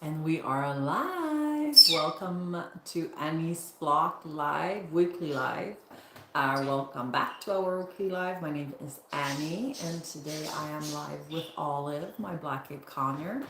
And we are live. Welcome to Annie's Flock Live, weekly live. Welcome back to our weekly live. My name is Annie, and today I am live with Olive, my Black Cape Conure.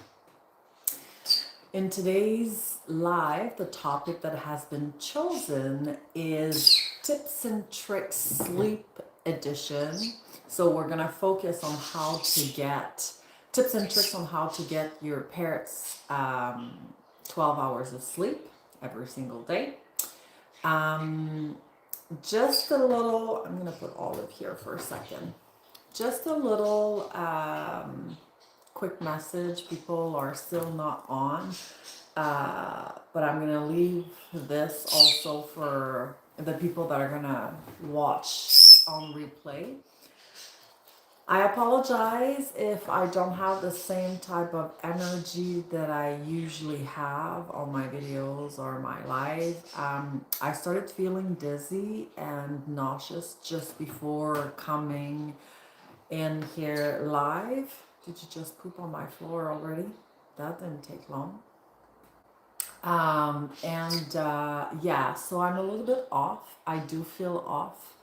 In today's live, the topic that has been chosen is tips and tricks sleep edition. So we're gonna focus on how to get tips and tricks on how to get your parrots 12 hours of sleep every single day. Just a little, I'm gonna put Olive here for a second. Just a little quick message. People are still not on, but I'm gonna leave this also for the people that are gonna watch on replay. I apologize if I don't have the same type of energy that I usually have on my videos or my live. I started feeling dizzy and nauseous just before coming in here live. Did you just poop on my floor already? That didn't take long. Yeah, so I'm a little bit off. I do feel off.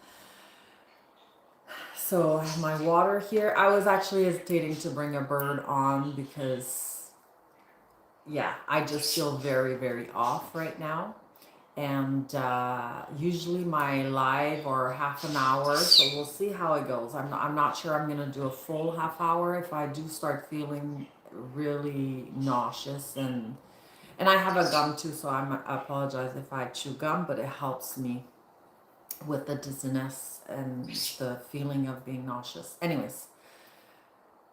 So I have my water here. I was actually hesitating to bring a bird on because, yeah, I just feel very, very off right now. And usually my live or half an hour, so we'll see how it goes. I'm not sure I'm gonna do a full half hour if I do start feeling really nauseous and I have a gum too, so I apologize if I chew gum, but it helps me with the dizziness and the feeling of being nauseous. Anyways,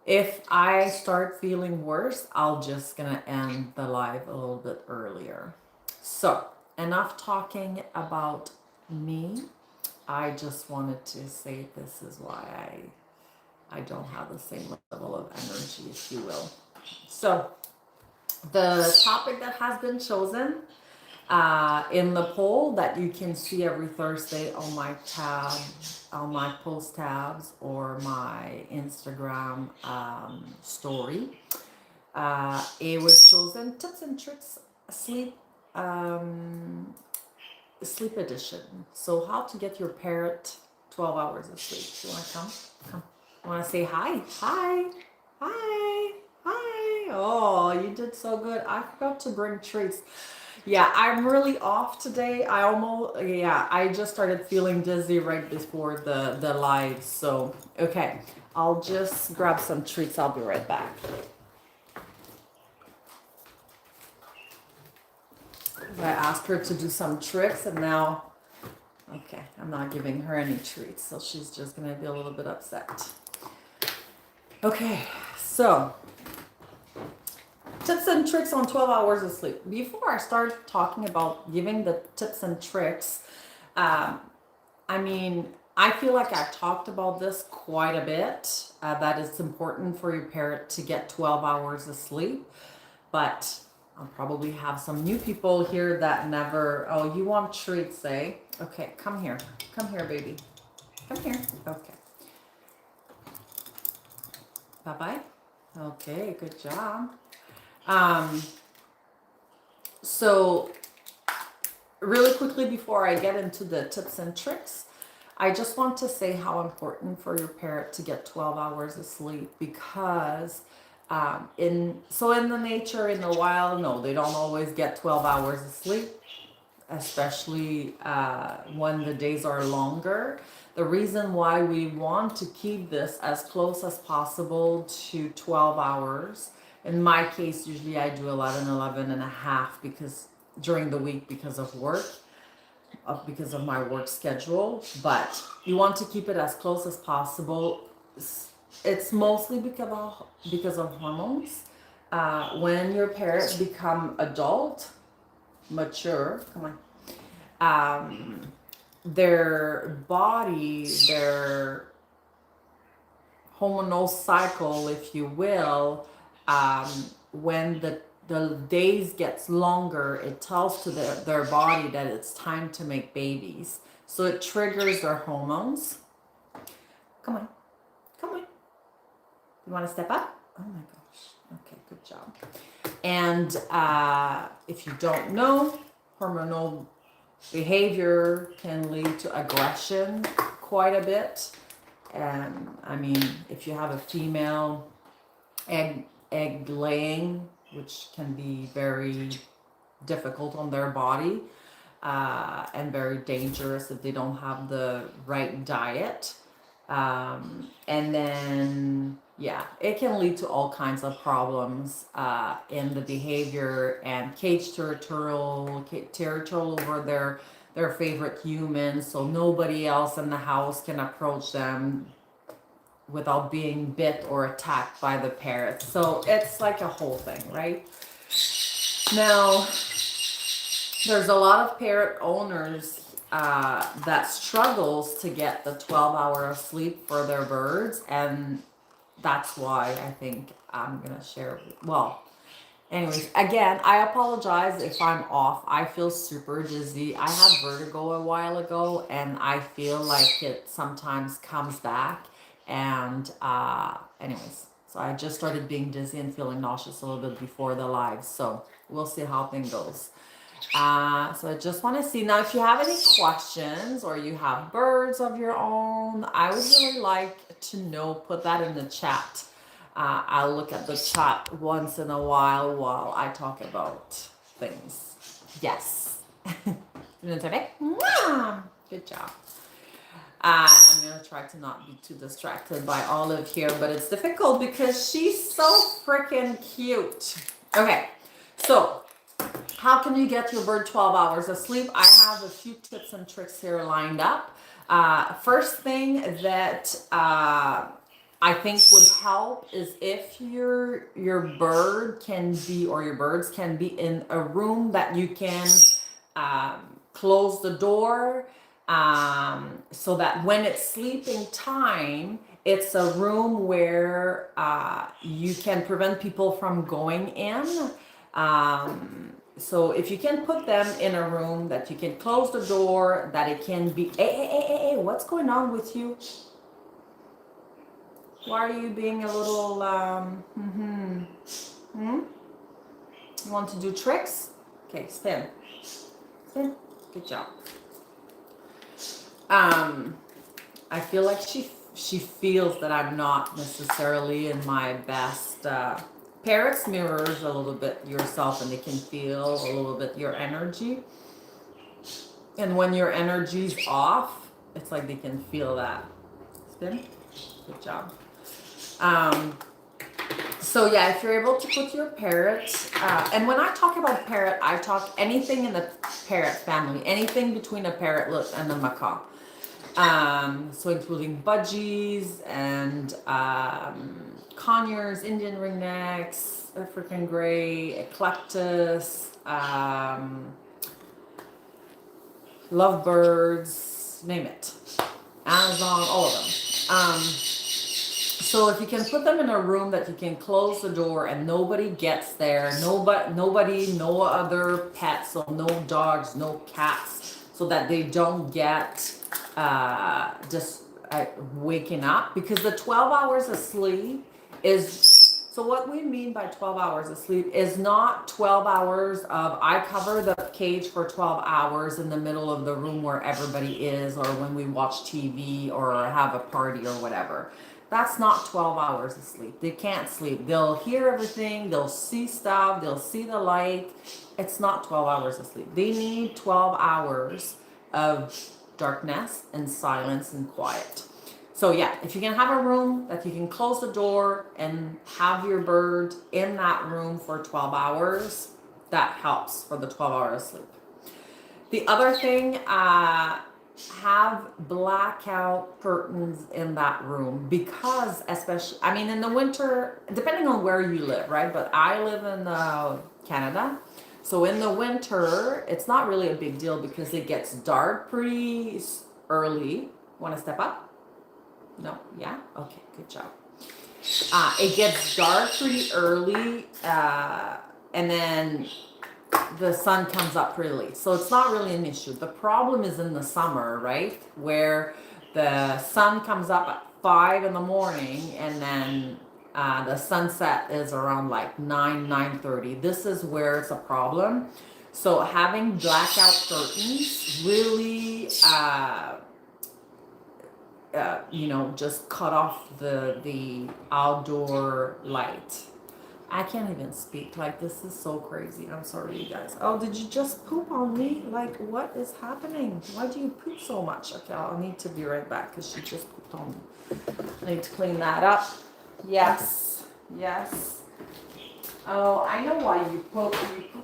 if I start feeling worse, I'll just gonna end the live a little bit earlier. So enough talking about me. I just wanted to say this is why I don't have the same level of energy, if you will. So the topic that has been chosen in the poll that you can see every Thursday on my tab, on my post tabs or my Instagram story. It was chosen tips and tricks sleep sleep edition. So how to get your parrot 12 hours of sleep. You want to come? Come. You want to say hi? Hi. Hi. Hi. Oh, you did so good. I forgot to bring treats. Yeah, I'm really off today. I just started feeling dizzy right before the live. So, okay, I'll just grab some treats. I'll be right back. I asked her to do some tricks and now, okay, I'm not giving her any treats. So she's just gonna be a little bit upset. Okay, so tips and tricks on 12 hours of sleep. Before I start talking about giving the tips and tricks, I feel like I've talked about this quite a bit, that it's important for your parrot to get 12 hours of sleep, but I'll probably have some new people here that never, oh, you want treats, eh? Okay, come here, baby. Come here, okay. Bye-bye. Okay, good job. So really quickly before I get into the tips and tricks, I just want to say how important for your parrot to get 12 hours of sleep because in the nature, in the wild, no, they don't always get 12 hours of sleep, especially when the days are longer. The reason why we want to keep this as close as possible to 12 hours, in my case, usually I do 11 and a half because during the week because of work, because of my work schedule, but you want to keep it as close as possible. It's mostly because of hormones. When your parrots become adult, mature, come on, their body, their hormonal cycle, if you will, when the days gets longer, it tells to their body that it's time to make babies. So it triggers their hormones. Come on. You want to step up? Oh my gosh. Okay, good job. And if you don't know, hormonal behavior can lead to aggression quite a bit. And I mean, if you have a female egg laying, which can be very difficult on their body, and very dangerous if they don't have the right diet. And then, yeah, it can lead to all kinds of problems in the behavior, and cage territorial over their favorite humans, so nobody else in the house can approach them without being bit or attacked by the parrots. So it's like a whole thing, right? Now, there's a lot of parrot owners that struggles to get the 12 hour of sleep for their birds, and that's why I think I'm gonna share. Well, anyways, again, I apologize if I'm off. I feel super dizzy. I had vertigo a while ago, and I feel like it sometimes comes back. And anyways, so I just started being dizzy and feeling nauseous a little bit before the live. So we'll see how things goes. So I just want to see now if you have any questions or you have birds of your own. I would really like to know. Put that in the chat. I'll look at the chat once in a while I talk about things. Yes. Good job. I'm gonna try to not be too distracted by Olive here, but it's difficult because she's so freaking cute. Okay, so how can you get your bird 12 hours of sleep? I have a few tips and tricks here lined up. First thing that I think would help is if your bird can be, or your birds can be in a room that you can close the door, so that when it's sleeping time, it's a room where you can prevent people from going in. So if you can put them in a room that you can close the door, that it can be, hey, what's going on with you? Why are you being a little, You want to do tricks? Okay, spin. Spin. Good job. I feel like she feels that I'm not necessarily in my best. Parrots mirrors a little bit yourself, and they can feel a little bit your energy. And when your energy's off, it's like they can feel that. Spin. Good job. So yeah, if you're able to put your parrot, and when I talk about parrot, I talk anything in the parrot family, anything between a parrotlet and a macaw. So including budgies and conures, Indian ringnecks, African gray, eclectus, lovebirds, name it, Amazon, all of them. So if you can put them in a room that you can close the door and nobody gets there, nobody, no other pets, so no dogs, no cats, so that they don't get just waking up, because the 12 hours of sleep is, so what we mean by 12 hours of sleep is not 12 hours of I cover the cage for 12 hours in the middle of the room where everybody is, or when we watch TV or have a party or whatever. That's not 12 hours of sleep. They can't sleep. They'll hear everything, they'll see stuff, they'll see the light. It's not 12 hours of sleep. They need 12 hours of darkness and silence and quiet. So yeah, if you can have a room that you can close the door and have your bird in that room for 12 hours, that helps for the 12 hours of sleep. The other thing, have blackout curtains in that room, because especially, I mean, in the winter, depending on where you live, right? But I live in Canada. So in the winter, it's not really a big deal because it gets dark pretty early. Want to step up? No? Yeah? Okay, good job. It gets dark pretty early, and then the sun comes up pretty late. So it's not really an issue. The problem is in the summer, right? Where the sun comes up at 5 in the morning and then The sunset is around like 9:30. This is where it's a problem. So having blackout curtains really, just cut off the outdoor light. I can't even speak. Like, this is so crazy. I'm sorry, you guys. Oh, did you just poop on me? Like, what is happening? Why do you poop so much? Okay, I'll need to be right back because she just pooped on me. I need to clean that up. Yes. Yes. Oh, I know why you poop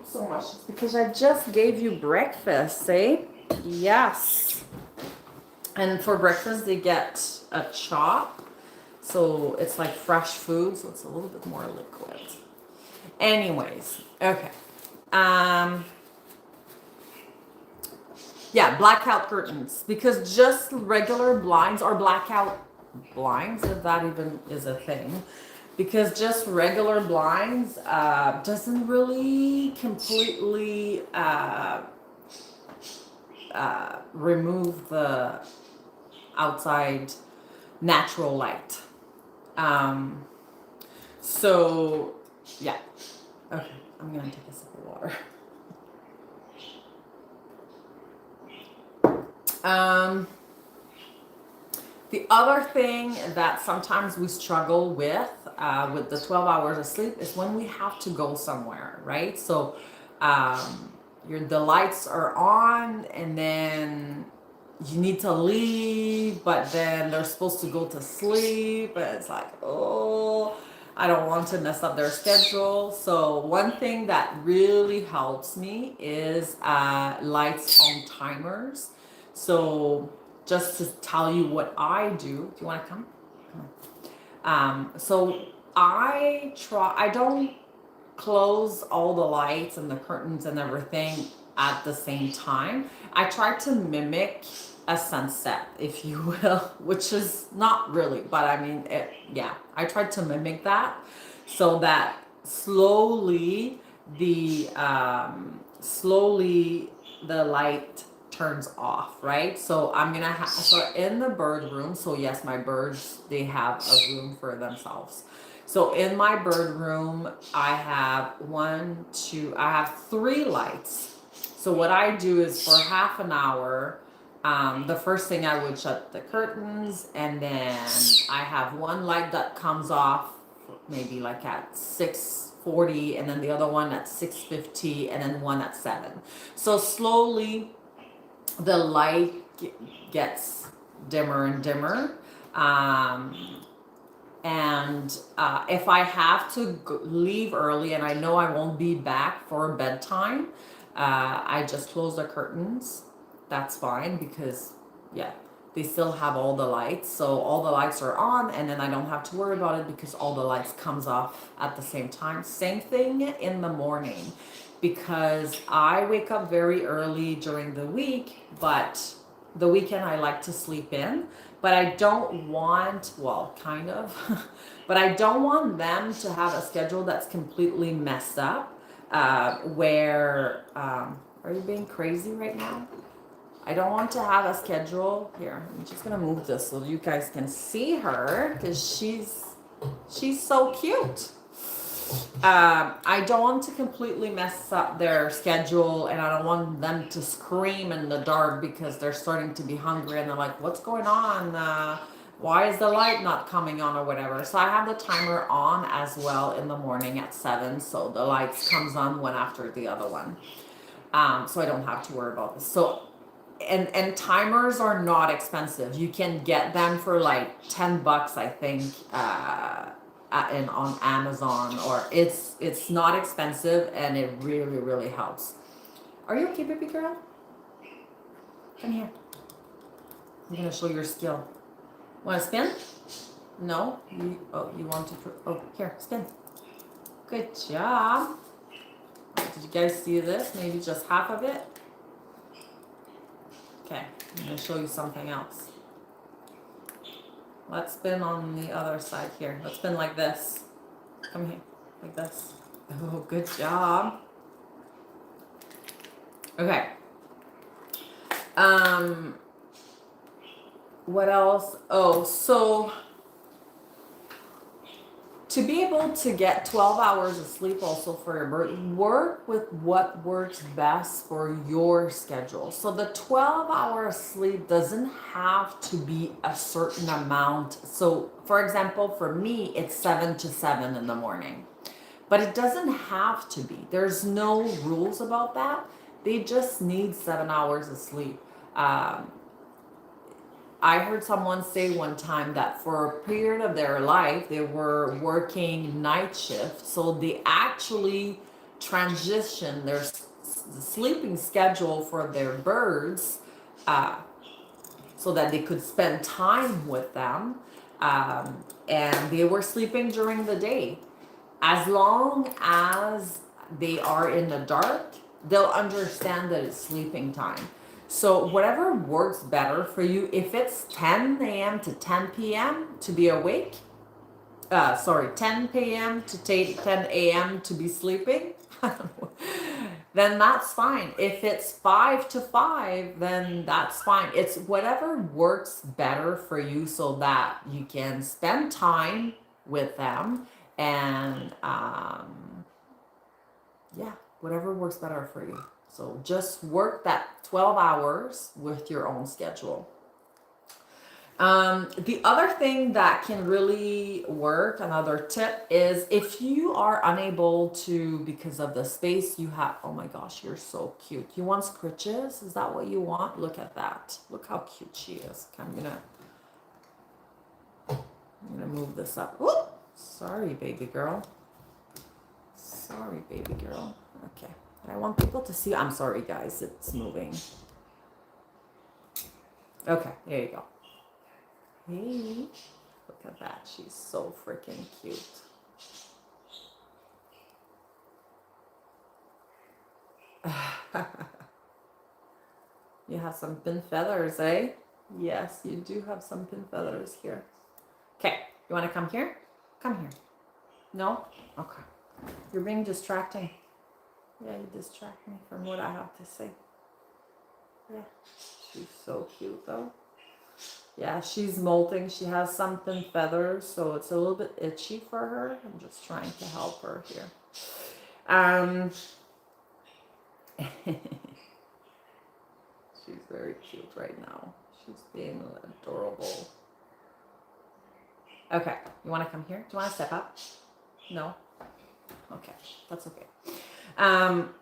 so much. It's because I just gave you breakfast, eh? Yes. And for breakfast, they get a chop. So it's like fresh food, so it's a little bit more liquid. Anyways, okay. Yeah, blackout curtains. Because just regular blinds or blackout blinds, if that even is a thing, because just regular blinds doesn't really completely remove the outside natural light. So yeah. Okay, I'm gonna take a sip of water. The other thing that sometimes we struggle with the 12 hours of sleep is when we have to go somewhere, right? So the lights are on and then you need to leave, but then they're supposed to go to sleep, and it's like, oh, I don't want to mess up their schedule. So one thing that really helps me is lights on timers. So just to tell you what I do you want to come? So I don't close all the lights and the curtains and everything at the same time. I try to mimic a sunset, if you will, which is not really, but I mean, I tried to mimic that so that slowly the light turns off, right? So I'm gonna have, so in the bird room, so yes, my birds, they have a room for themselves. So in my bird room, I have I have 3 lights. So what I do is for half an hour, the first thing I would shut the curtains, and then I have one light that comes off maybe like at 6:40, and then the other one at 6:50, and then one at 7. So slowly the light gets dimmer and dimmer. And if I have to leave early and I know I won't be back for bedtime, I just close the curtains. That's fine because, yeah, they still have all the lights. So all the lights are on, and then I don't have to worry about it because all the lights comes off at the same time. Same thing in the morning, because I wake up very early during the week, but the weekend I like to sleep in. But I don't want, well, kind of, but I don't want them to have a schedule that's completely messed up, where, are you being crazy right now? I don't want to have a schedule. Here, I'm just gonna move this so you guys can see her, because she's so cute. I don't want to completely mess up their schedule, and I don't want them to scream in the dark because they're starting to be hungry and they're like, what's going on? Why is the light not coming on or whatever? So I have the timer on as well in the morning at 7, so the lights comes on one after the other one. So I don't have to worry about this. So and timers are not expensive. You can get them for like $10, I think, on Amazon, or it's not expensive, and it really, really helps. Are you okay, baby girl? Come here. I'm gonna show your skill. Want to spin? No. You want to? Oh, here, spin. Good job. Did you guys see this? Maybe just half of it. Okay, I'm gonna show you something else. Let's spin on the other side here. Let's spin like this. Come here, like this. Oh, good job. Okay. What else? Oh, so to be able to get 12 hours of sleep also for your bird, work with what works best for your schedule. So the 12-hour sleep doesn't have to be a certain amount. So for example, for me, it's 7 to 7 in the morning, but it doesn't have to be. There's no rules about that. They just need 7 hours of sleep. Um, I heard someone say one time that for a period of their life, they were working night shift. So they actually transitioned their sleeping schedule for their birds uh, so that they could spend time with them. And they were sleeping during the day. As long as they are in the dark, they'll understand that it's sleeping time. So whatever works better for you, if it's 10 a.m. to 10 p.m. to be awake, 10 p.m. to 10 a.m. to be sleeping, then that's fine. If it's 5 to 5, then that's fine. It's whatever works better for you so that you can spend time with them and yeah, whatever works better for you. So just work that 12 hours with your own schedule. The other thing that can really work, another tip, is if you are unable to, because of the space you have, oh my gosh, you're so cute. You want scritches? Is that what you want? Look at that. Look how cute she is. I'm gonna move this up. Ooh, sorry, baby girl. Sorry, baby girl. Okay. I want people to see. I'm sorry, guys. It's moving. Okay, there you go. Hey, look at that. She's so freaking cute. You have some pin feathers, eh? Yes, you do have some pin feathers here. Okay, you want to come here? Come here. No? Okay. You're being distracting. Yeah, you distract me from what I have to say. Yeah, she's so cute though. Yeah, she's molting. She has some thin feathers, so it's a little bit itchy for her. I'm just trying to help her here. She's very cute right now. She's being adorable. Okay, you want to come here? Do you want to step up? No? Okay, that's okay.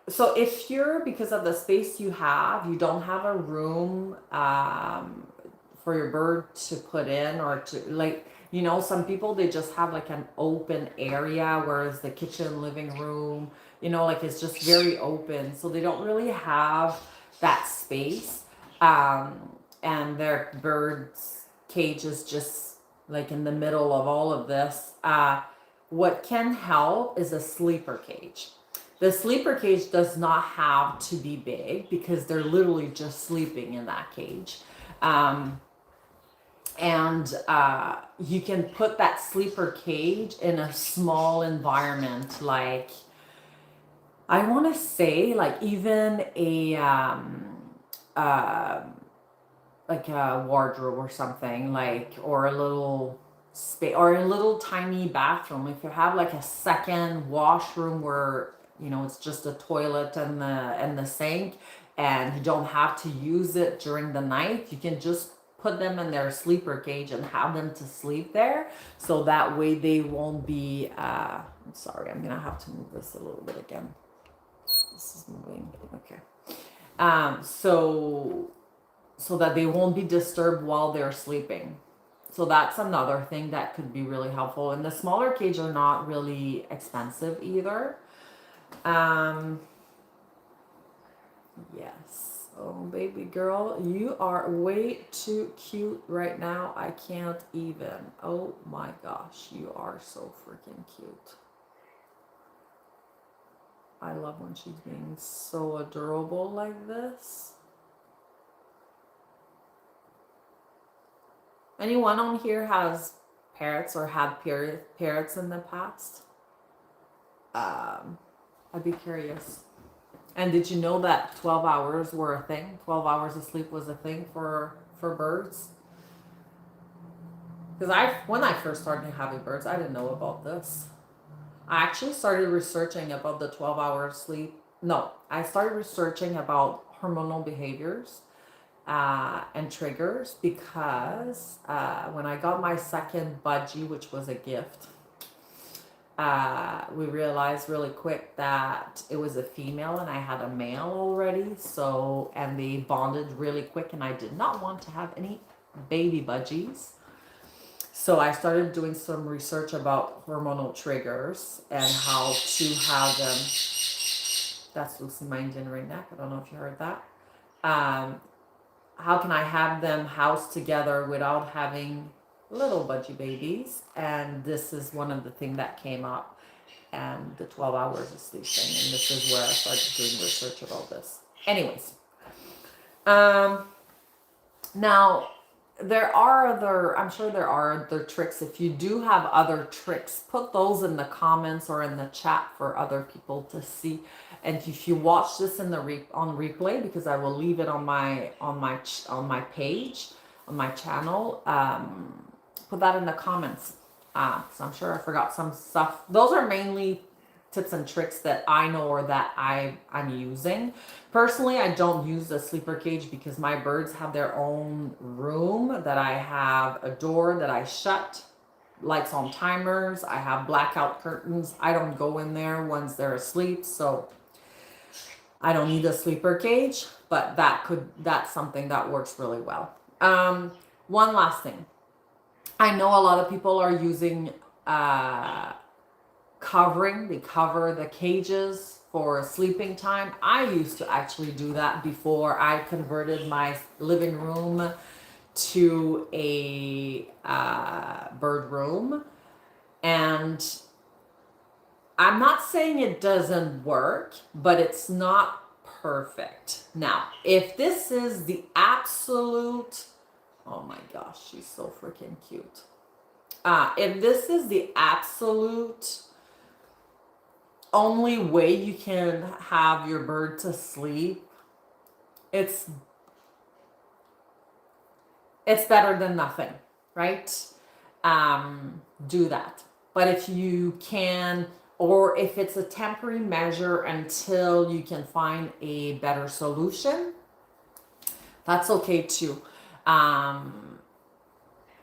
So if you're, because of the space you have, you don't have a room for your bird to put in, or to, like, you know, some people, they just have like an open area, whereas the kitchen, living room, you know, like it's just very open. So they don't really have that space. And their bird's cage is just like in the middle of all of this. What can help is a sleeper cage. The sleeper cage does not have to be big because they're literally just sleeping in that cage. You can put that sleeper cage in a small environment, like, I want to say, like even like a wardrobe or something, like, or a little space, or a little tiny bathroom. If you have like a second washroom where, you know, it's just a toilet and the sink, and you don't have to use it during the night, you can just put them in their sleeper cage and have them to sleep there, so that way they won't be I'm sorry, I'm gonna have to move this a little bit again. This is moving. Okay. So that they won't be disturbed while they're sleeping. So that's another thing that could be really helpful. And the smaller cage are not really expensive either. Yes. Oh, baby girl, you are way too cute right now. I can't even. Oh my gosh, you are so freaking cute. I love when she's being so adorable like this. Anyone on here has parrots or had parrots in the past? I'd be curious. And did you know that 12 hours were a thing? 12 hours of sleep was a thing for birds? Because when I first started having birds, I didn't know about this. I actually started researching about the 12-hour sleep. No, I started researching about hormonal behaviors and triggers because when I got my second budgie, which was a gift, we realized really quick that it was a female and I had a male already. So, and they bonded really quick, and I did not want to have any baby budgies. So I started doing some research about hormonal triggers and how to have them. That's Lucy minding her neck. I don't know if you heard that. How can I have them housed together without having little budgie babies? And this is one of the things that came up, and the 12 hours of sleep thing. And this is where I started doing research about this. Anyways, now I'm sure there are other tricks. If you do have other tricks, put those in the comments or in the chat for other people to see. And if you watch this in the on replay, because I will leave it on my page, on my channel, put that in the comments. So I'm sure I forgot some stuff. Those are mainly tips and tricks that I know or that I'm using. Personally, I don't use the sleeper cage because my birds have their own room that I have a door that I shut, lights on timers. I have blackout curtains. I don't go in there once they're asleep, so I don't need a sleeper cage, but that's something that works really well. One last thing. I know a lot of people are using covering. They cover the cages for sleeping time. I used to actually do that before I converted my living room to a bird room. And I'm not saying it doesn't work, but it's not perfect. Now, if this is the absolute, oh my gosh, she's so freaking cute. If this is the absolute only way you can have your bird to sleep, it's better than nothing, right? Do that. But if you can, or if it's a temporary measure until you can find a better solution, that's okay too.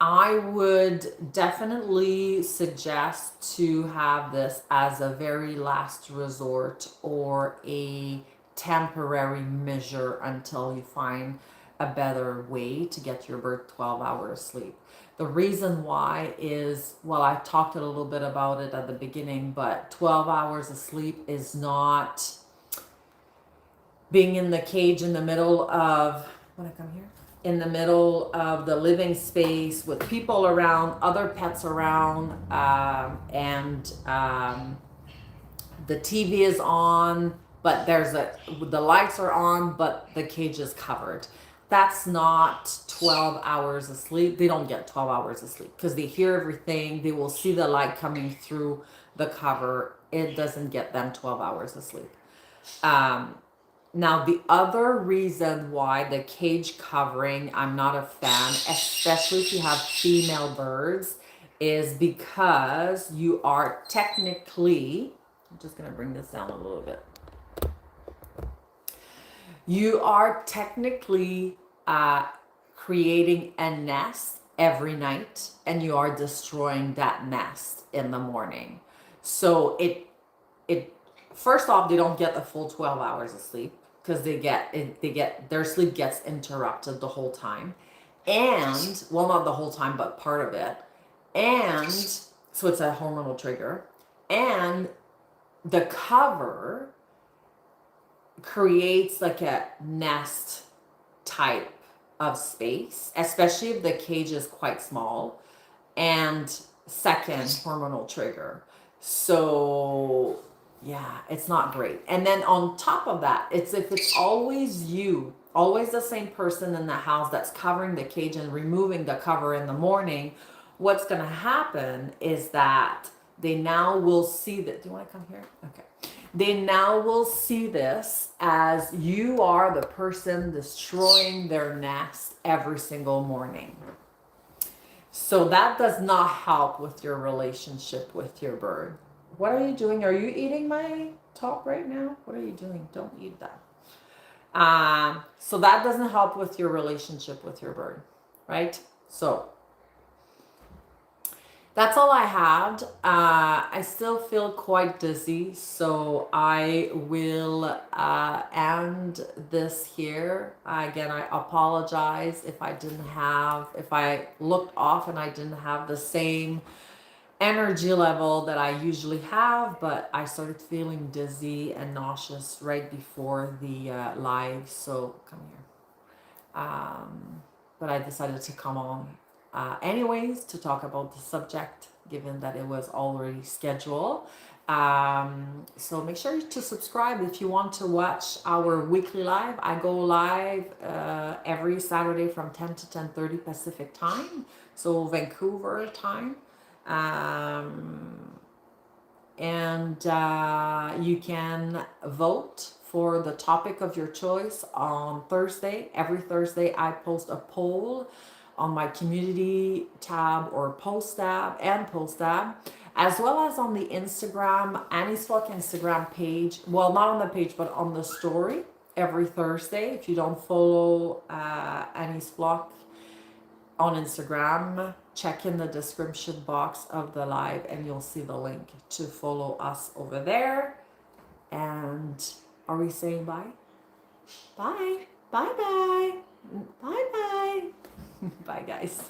I would definitely suggest to have this as a very last resort or a temporary measure until you find a better way to get your bird 12 hours sleep. The reason why is, well, I talked a little bit about it at the beginning, but 12 hours of sleep is not being in the cage in the middle of, when I come here, in the middle of the living space with people around, other pets around, and the TV is on, but the lights are on, but the cage is covered. That's not 12 hours of sleep. They don't get 12 hours of sleep because they hear everything. They will see the light coming through the cover. It doesn't get them 12 hours of sleep. Now, the other reason why the cage covering I'm not a fan, especially if you have female birds, is because you are technically, I'm just going to bring this down a little bit. You are technically creating a nest every night, and you are destroying that nest in the morning. So it first off, they don't get the full 12 hours of sleep because their sleep gets interrupted the whole time. And, well, not the whole time, but part of it. And so it's a hormonal trigger. And the cover creates like a nest type of space, especially if the cage is quite small. And second, hormonal trigger. So yeah, it's not great. And then on top of that, if it's always the same person in the house that's covering the cage and removing the cover in the morning, what's going to happen is that they now will see that. Do you want to come here? Okay. They now will see this as you are the person destroying their nest every single morning. So that does not help with your relationship with your bird. What are you doing? Are you eating my top right now? What are you doing? Don't eat that. So that doesn't help with your relationship with your bird, right? So that's all I had. I still feel quite dizzy, so I will end this here. Again, I apologize if if I looked off and I didn't have the same energy level that I usually have, but I started feeling dizzy and nauseous right before the live. So come here. But I decided to come on anyways to talk about the subject, given that it was already scheduled. So make sure to subscribe if you want to watch our weekly live. I go live every Saturday from 10 to 10:30 Pacific time, so Vancouver time. And you can vote for the topic of your choice on Thursday. Every Thursday, I post a poll on my community tab or post tab, as well as on the Instagram, Annie's Flock Instagram page. Well, not on the page, but on the story every Thursday. If you don't follow Annie's Flock on Instagram, check in the description box of the live and you'll see the link to follow us over there. And are we saying bye? Bye. Bye bye. Bye bye. Bye guys.